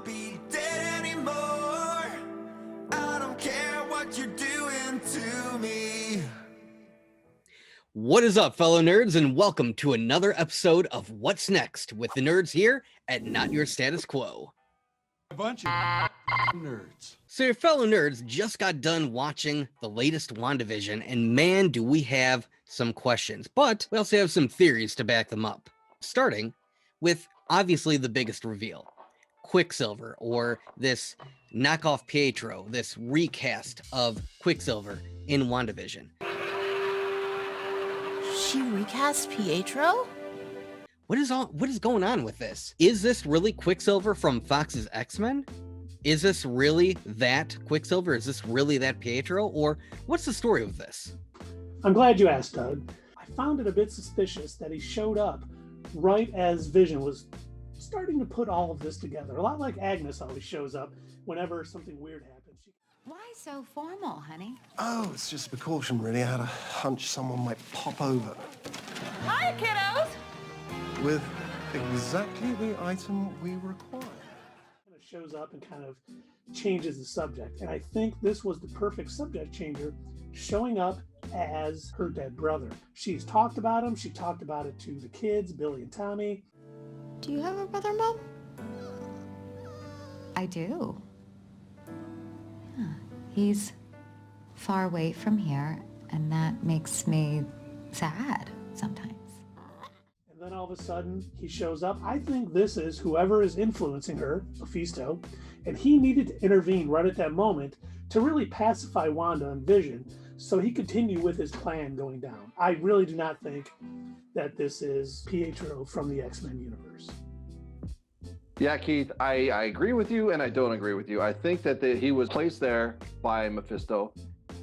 be dead anymore. I don't care what you're doing to me. What is up, fellow nerds, and welcome to another episode of What's Next with the nerds here at Not Your Status Quo. A bunch of nerds. So your fellow nerds just got done watching the latest WandaVision, and man, do we have some questions, but we also have some theories to back them up. Starting with obviously the biggest reveal, Quicksilver, or this knockoff Pietro, this recast of Quicksilver in WandaVision. She recast Pietro? What is going on with this? Is this really Quicksilver from Fox's X-Men? Is this really that Quicksilver? Is this really that Pietro? Or what's the story of this? I'm glad you asked, Doug. I found it a bit suspicious that he showed up right as Vision was starting to put all of this together. A lot like Agnes always shows up whenever something weird happens. Why so formal, honey? Oh, it's just a precaution, really. I had a hunch someone might pop over Hi, kiddos! with exactly the item we require. Kind of shows up and kind of changes the subject. And I think this was the perfect subject changer, showing up as her dead brother. She's talked about him. She talked about it to the kids, Billy and Tommy. Do you have a brother, Mom? I do. Yeah. He's far away from here, and that makes me sad sometimes. And then all of a sudden, he shows up. I think this is whoever is influencing her, Mephisto, and he needed to intervene right at that moment to really pacify Wanda and Vision so he continue with his plan going down. I really do not think that this is Pietro from the X-Men universe. Yeah, Keith, I agree with you and I don't agree with you. I think that he was placed there by Mephisto,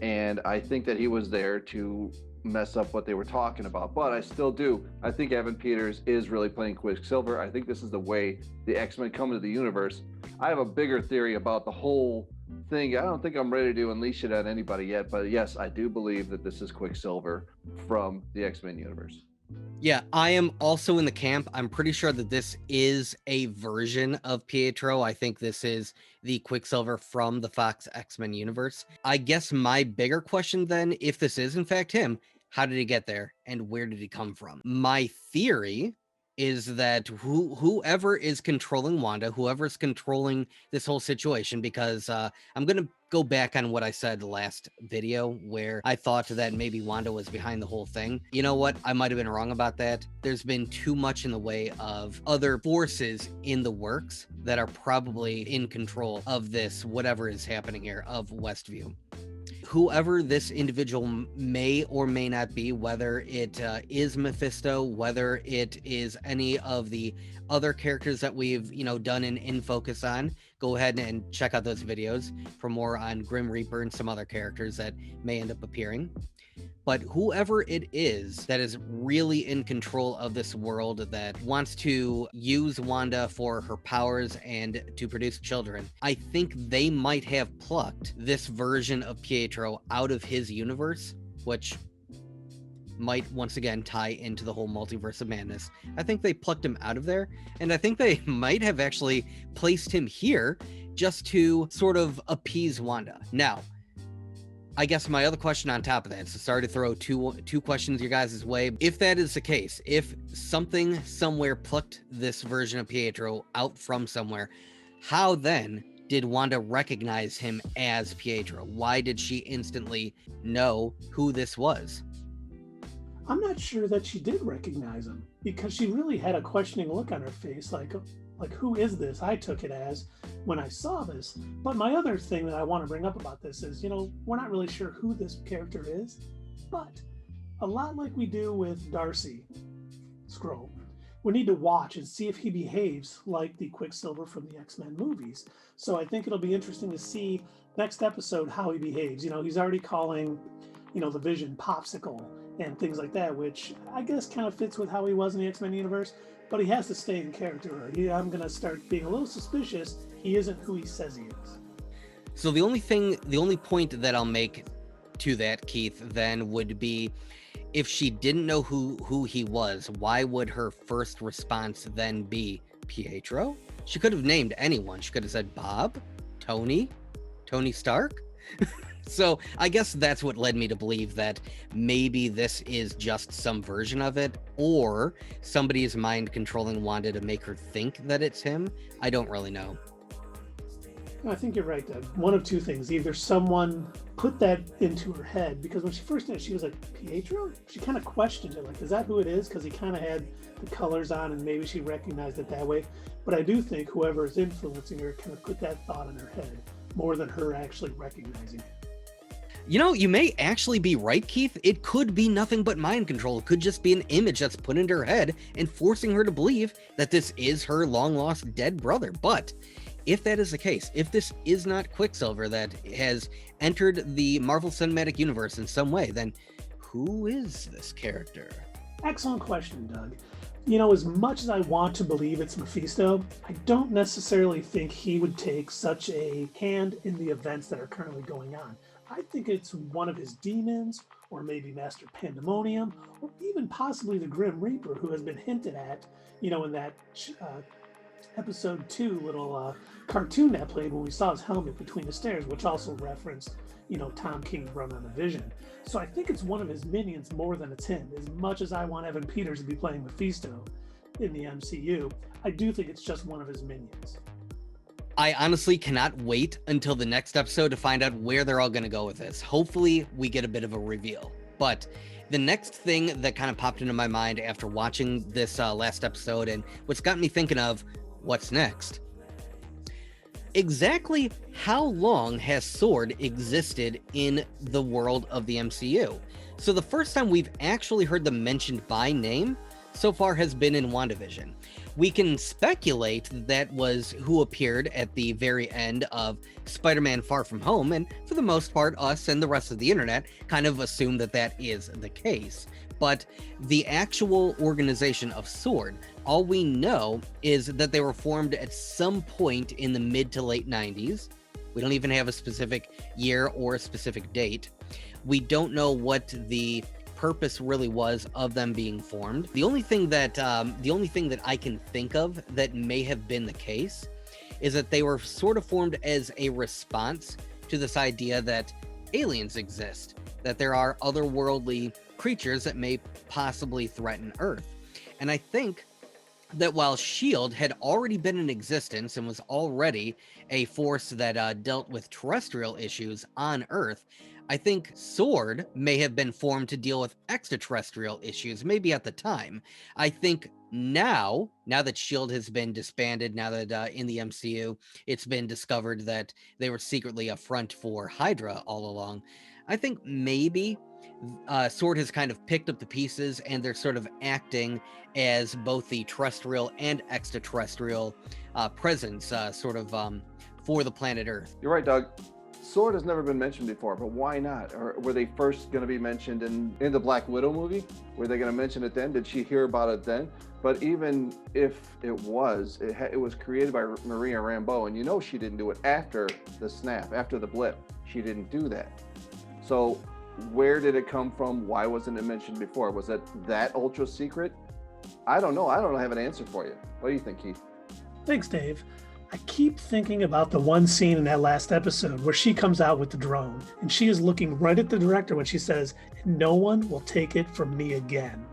and I think that he was there to mess up what they were talking about. But I still do. I think Evan Peters is really playing Quicksilver. I think this is the way the X-Men come into the universe. I have a bigger theory about the whole thing. I don't think I'm ready to unleash it on anybody yet, but yes, I do believe that this is Quicksilver from the X-Men universe. Yeah, I am also in the camp. I'm pretty sure that this is a version of Pietro. I think this is the Quicksilver from the Fox X-Men universe. I guess my bigger question then, if this is in fact him, how did he get there and where did he come from? My theory is that whoever is controlling Wanda, whoever is controlling this whole situation, because I'm going to go back on what I said last video where I thought that maybe Wanda was behind the whole thing. You know what? I might have been wrong about that. There's been too much in the way of other forces in the works that are probably in control of this, whatever is happening here, of Westview. Whoever this individual may or may not be, whether it is Mephisto, whether it is any of the other characters that we've, done an in focus on, go ahead and check out those videos for more on Grim Reaper and some other characters that may end up appearing. But whoever it is that is really in control of this world, that wants to use Wanda for her powers and to produce children, I think they might have plucked this version of Pietro out of his universe, which might once again tie into the whole multiverse of madness. I think they plucked him out of there, and I think they might have actually placed him here just to sort of appease Wanda. Now, I guess my other question on top of that, so sorry to throw two questions your guys' way. If that is the case, if something somewhere plucked this version of Pietro out from somewhere, how then did Wanda recognize him as Pietro? Why did she instantly know who this was? I'm not sure that she did recognize him because she really had a questioning look on her face, like who is this? I took it as when I saw this. But my other thing that I want to bring up about this is, we're not really sure who this character is, but a lot like we do with Darcy Skrull, we need to watch and see if he behaves like the Quicksilver from the X-Men movies. So I think it'll be interesting to see next episode how he behaves. He's already calling, the Vision Popsicle and things like that, which I guess kind of fits with how he was in the X-Men universe, but he has to stay in character. I'm going to start being a little suspicious he isn't who he says he is. So the only point that I'll make to that, Keith, then would be, if she didn't know who he was, why would her first response then be Pietro? She could have named anyone. She could have said Bob, Tony Stark. So I guess that's what led me to believe that maybe this is just some version of it, or somebody is mind controlling Wanda to make her think that it's him. I don't really know. I think you're right, Doug. One of two things. Either someone put that into her head, because when she first did it, she was like, Pietro? She kind of questioned it, like, is that who it is? Because he kind of had the colors on, and maybe she recognized it that way. But I do think whoever is influencing her kind of put that thought in her head, more than her actually recognizing it. You know, you may actually be right, Keith. It could be nothing but mind control. It could just be an image that's put into her head and forcing her to believe that this is her long-lost dead brother. But if that is the case, if this is not Quicksilver that has entered the Marvel Cinematic Universe in some way, then who is this character? Excellent question, Doug. You know, as much as I want to believe it's Mephisto, I don't necessarily think he would take such a hand in the events that are currently going on. I think it's one of his demons, or maybe Master Pandemonium, or even possibly the Grim Reaper, who has been hinted at, you know, in that episode 2 little cartoon that played when we saw his helmet between the stairs, which also referenced, you know, Tom King's run on the Vision. So I think it's one of his minions more than it's him. As much as I want Evan Peters to be playing Mephisto in the MCU, I do think it's just one of his minions. I honestly cannot wait until the next episode to find out where they're all going to go with this. Hopefully we get a bit of a reveal. But the next thing that kind of popped into my mind after watching this last episode, and what's got me thinking of what's next. Exactly how long has SWORD existed in the world of the MCU? So the first time we've actually heard them mentioned by name so far has been in WandaVision. We can speculate that was who appeared at the very end of Spider-Man Far From Home, and for the most part, us and the rest of the internet kind of assume that that is the case. But the actual organization of SWORD, all we know is that they were formed at some point in the mid to late 90s. We don't even have a specific year or a specific date. We don't know what the purpose really was of them being formed. The only thing that I can think of that may have been the case is that they were sort of formed as a response to this idea that aliens exist, that there are otherworldly creatures that may possibly threaten Earth. And I think that while S.H.I.E.L.D. had already been in existence and was already a force that dealt with terrestrial issues on Earth, I think SWORD may have been formed to deal with extraterrestrial issues, maybe at the time. I think now that S.H.I.E.L.D. has been disbanded, now that in the MCU, it's been discovered that they were secretly a front for Hydra all along, I think maybe SWORD has kind of picked up the pieces and they're sort of acting as both the terrestrial and extraterrestrial presence for the planet Earth. You're right, Doug. SWORD has never been mentioned before, but why not? Or were they first going to be mentioned in the Black Widow movie? Were they going to mention it then? Did she hear about it then? But even if it was created by Maria Rambeau, and you know she didn't do it after the snap, after the blip. She didn't do that. So where did it come from? Why wasn't it mentioned before? Was it that ultra secret? I don't know. I don't have an answer for you. What do you think, Keith? Thanks, Dave. I keep thinking about the one scene in that last episode where she comes out with the drone and she is looking right at the director when she says, "No one will take it from me again."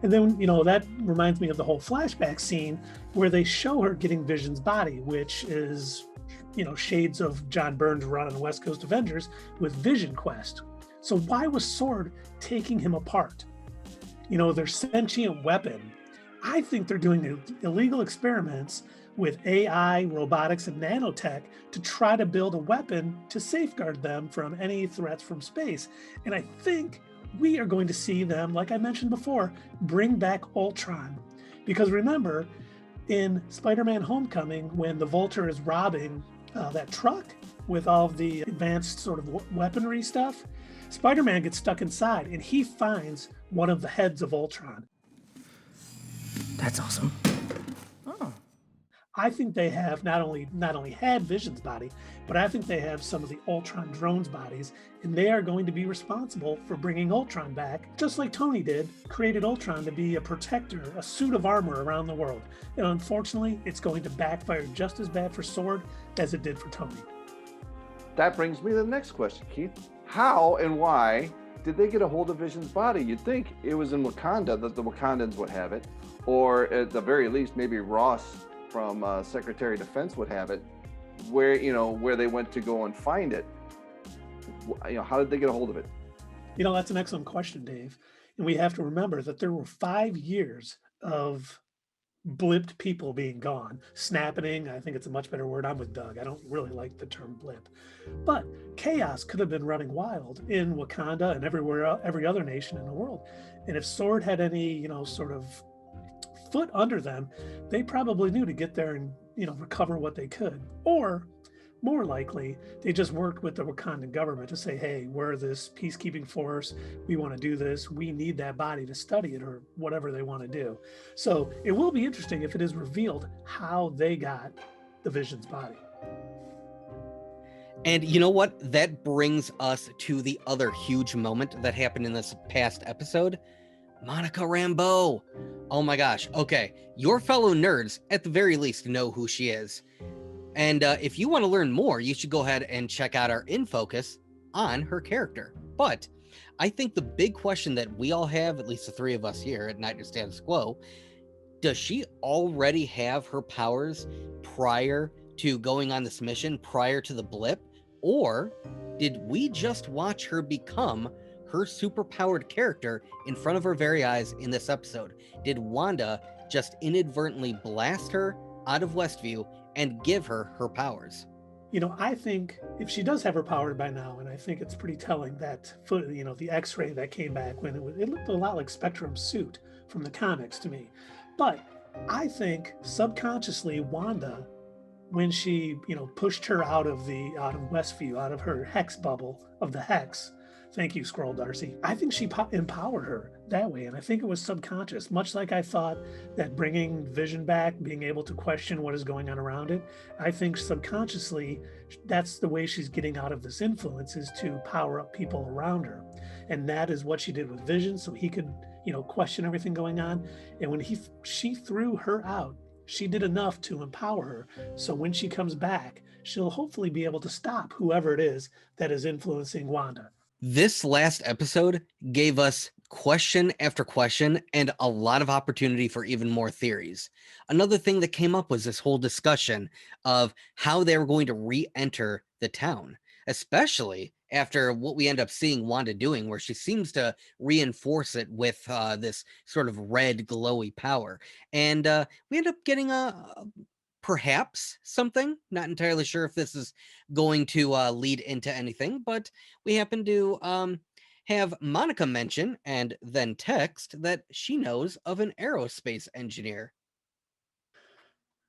And then, you know, that reminds me of the whole flashback scene where they show her getting Vision's body, which is, you know, shades of John Byrne's run on West Coast Avengers with Vision Quest. So why was SWORD taking him apart? You know, their sentient weapon. I think they're doing illegal experiments with AI, robotics, and nanotech to try to build a weapon to safeguard them from any threats from space. And I think we are going to see them, like I mentioned before, bring back Ultron. Because remember, in Spider-Man Homecoming, when the Vulture is robbing that truck with all of the advanced sort of weaponry stuff, Spider-Man gets stuck inside and he finds one of the heads of Ultron. That's awesome. I think they have not only had Vision's body, but I think they have some of the Ultron drones' bodies, and they are going to be responsible for bringing Ultron back, just like Tony did, created Ultron to be a protector, a suit of armor around the world. And unfortunately, it's going to backfire just as bad for Sword as it did for Tony. That brings me to the next question, Keith. How and why did they get a hold of Vision's body? You'd think it was in Wakanda that the Wakandans would have it, or at the very least, maybe Ross from Secretary of Defense would have it, where they went to go and find it. How did they get a hold of it? That's an excellent question, Dave. And we have to remember that there were 5 years of blipped people being gone. Snapping, I think it's a much better word. I'm with Doug. I don't really like the term blip. But chaos could have been running wild in Wakanda and every other nation in the world. And if Sword had any, sort of foot under them, they probably knew to get there and, recover what they could. Or more likely, they just worked with the Wakandan government to say, hey, we're this peacekeeping force. We want to do this. We need that body to study it, or whatever they want to do. So it will be interesting if it is revealed how they got the Vision's body. And you know what? That brings us to the other huge moment that happened in this past episode. Monica Rambeau. Oh my gosh. Okay. Your fellow nerds, at the very least, know who she is. And if you want to learn more, you should go ahead and check out our In Focus on her character. But I think the big question that we all have, at least the three of us here at Not Your Status Quo, does she already have her powers prior to going on this mission, prior to the blip? Or did we just watch her become her superpowered character in front of her very eyes in this episode? Did Wanda just inadvertently blast her out of Westview and give her her powers? I think if she does have her power by now, and I think it's pretty telling that, the X-ray that came back when it looked a lot like Spectrum's suit from the comics to me. But I think subconsciously Wanda, when she, pushed her out of Westview, out of her hex bubble of the hex. Thank you, Skrull Darcy. I think she empowered her that way, and I think it was subconscious, much like I thought that bringing Vision back, being able to question what is going on around it, I think subconsciously that's the way she's getting out of this influence, is to power up people around her. And that is what she did with Vision, so he could, question everything going on. And when she threw her out, she did enough to empower her. So when she comes back, she'll hopefully be able to stop whoever it is that is influencing Wanda. This last episode gave us question after question and a lot of opportunity for even more theories. Another thing that came up was this whole discussion of how they were going to re-enter the town, especially after what we end up seeing Wanda doing, where she seems to reinforce it with this sort of red glowy power. And we end up getting perhaps something. Not entirely sure if this is going to lead into anything, but we happen to have Monica mention and then text that she knows of an aerospace engineer.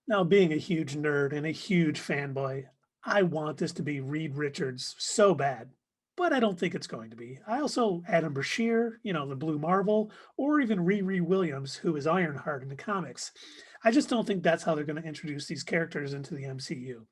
Now, being a huge nerd and a huge fanboy, I want this to be Reed Richards so bad, but I don't think it's going to be. I also, Adam Brashear, the Blue Marvel, or even Riri Williams, who is Ironheart in the comics. I just don't think that's how they're going to introduce these characters into the MCU.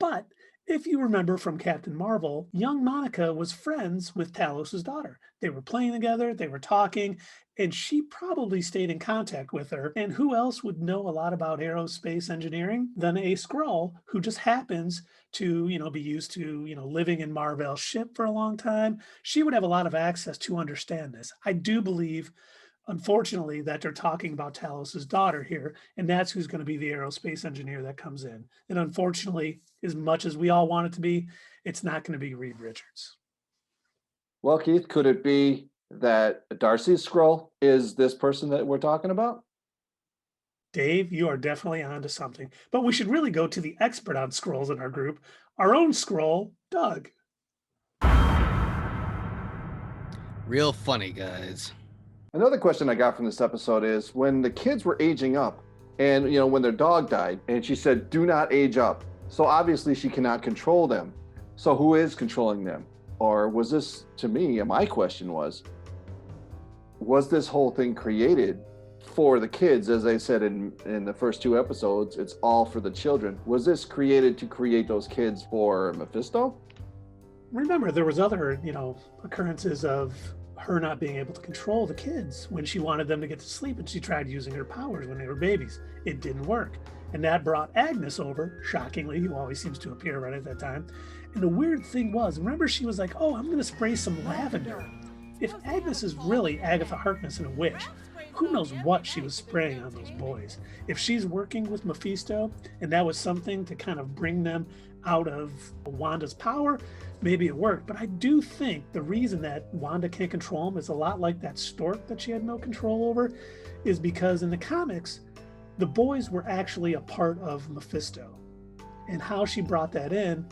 But if you remember from Captain Marvel, young Monica was friends with Talos' daughter. They were playing together, they were talking, and she probably stayed in contact with her. And who else would know a lot about aerospace engineering than a Skrull who just happens to, be used to, living in Mar-Vell's ship for a long time? She would have a lot of access to understand this. I do believe, unfortunately, that they're talking about Talos' daughter here, and that's who's going to be the aerospace engineer that comes in. And unfortunately, as much as we all want it to be, it's not going to be Reed Richards. Well, Keith, could it be that Darcy's Skrull is this person that we're talking about? Dave, you are definitely onto something. But we should really go to the expert on Skrulls in our group, our own Skrull, Doug. Real funny, guys. Another question I got from this episode is when the kids were aging up and, when their dog died and she said, do not age up. So obviously she cannot control them. So who is controlling them? Or was this, to me, my question was this whole thing created for the kids, as I said in the first 2 episodes. It's all for the children. Was this created to create those kids for Mephisto? Remember, there was other, occurrences of her not being able to control the kids when she wanted them to get to sleep, and she tried using her powers when they were babies. It didn't work. And that brought Agnes over, shockingly, who always seems to appear right at that time. And the weird thing was, remember, she was like, oh, I'm going to spray some lavender. If Agnes is really Agatha Harkness and a witch, who knows what she was spraying on those boys? If she's working with Mephisto, and that was something to kind of bring them out of Wanda's power, maybe it worked. But I do think the reason that Wanda can't control him is a lot like that stork that she had no control over, is because in the comics, the boys were actually a part of Mephisto. And how she brought that in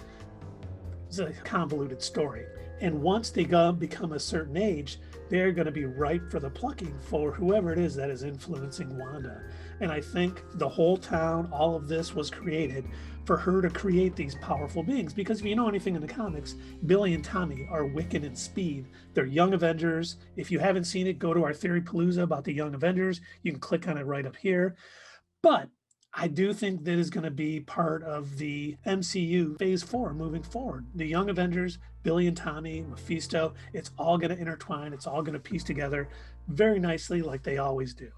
is a convoluted story. And once they become a certain age, they're going to be ripe for the plucking for whoever it is that is influencing Wanda. And I think the whole town, all of this was created for her to create these powerful beings. Because if you know anything in the comics, Billy and Tommy are Wiccan and Speed. They're Young Avengers. If you haven't seen it, go to our Theory Palooza about the Young Avengers. You can click on it right up here. But I do think that is going to be part of the MCU Phase 4 moving forward. The Young Avengers, Billy and Tommy, Mephisto, it's all going to intertwine. It's all going to piece together very nicely like they always do.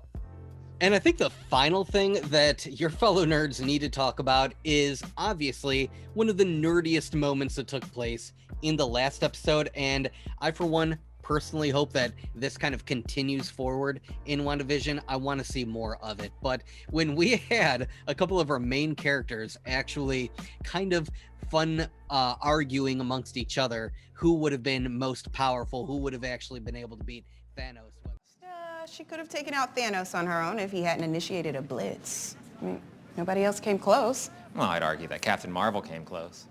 And I think the final thing that your fellow nerds need to talk about is obviously one of the nerdiest moments that took place in the last episode. And I, for one, personally hope that this kind of continues forward in WandaVision. I want to see more of it. But when we had a couple of our main characters actually kind of fun arguing amongst each other who would have been most powerful, who would have actually been able to beat Thanos. She could have taken out Thanos on her own if he hadn't initiated a blitz. I mean, nobody else came close. Well, I'd argue that Captain Marvel came close.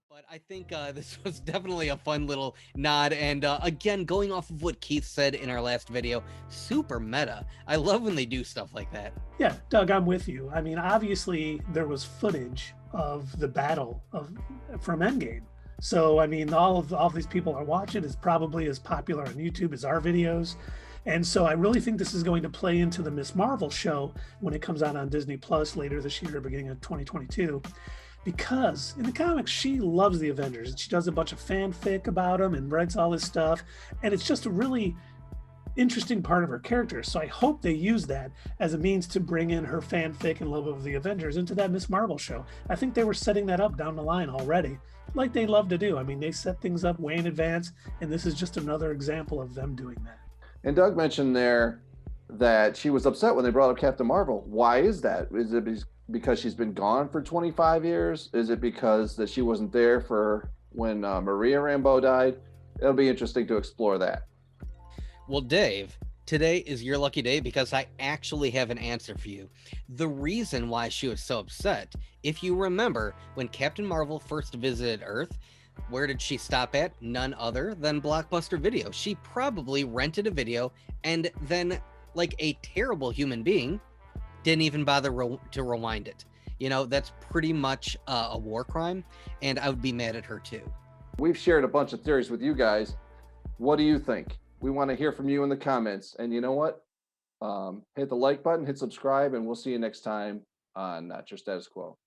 But I think this was definitely a fun little nod. And again, going off of what Keith said in our last video, super meta. I love when they do stuff like that. Yeah, Doug, I'm with you. I mean, obviously there was footage of the battle from Endgame. So, I mean, all of these people are watching. It's probably as popular on YouTube as our videos. And so I really think this is going to play into the Miss Marvel show when it comes out on Disney Plus later this year, beginning of 2022. Because in the comics, she loves the Avengers. She does a bunch of fanfic about them and writes all this stuff. And it's just a really interesting part of her character. So I hope they use that as a means to bring in her fanfic and love of the Avengers into that Miss Marvel show. I think they were setting that up down the line already, like they love to do. I mean, they set things up way in advance, and this is just another example of them doing that. And Doug mentioned there that she was upset when they brought up Captain Marvel. Why is that? Is it because she's been gone for 25 years? Is it because that she wasn't there for when Maria Rambeau died? It'll be interesting to explore that. Well, Dave, today is your lucky day because I actually have an answer for you. The reason why she was so upset, if you remember, when Captain Marvel first visited Earth, where did she stop at? None other than Blockbuster Video. She probably rented a video and then, like a terrible human being, didn't even bother to rewind it. You know, that's pretty much a war crime, and I would be mad at her too. We've shared a bunch of theories with you guys. What do you think? We want to hear from you in the comments. And you know what? Hit the like button, hit subscribe, and we'll see you next time on Not Your Status Quo.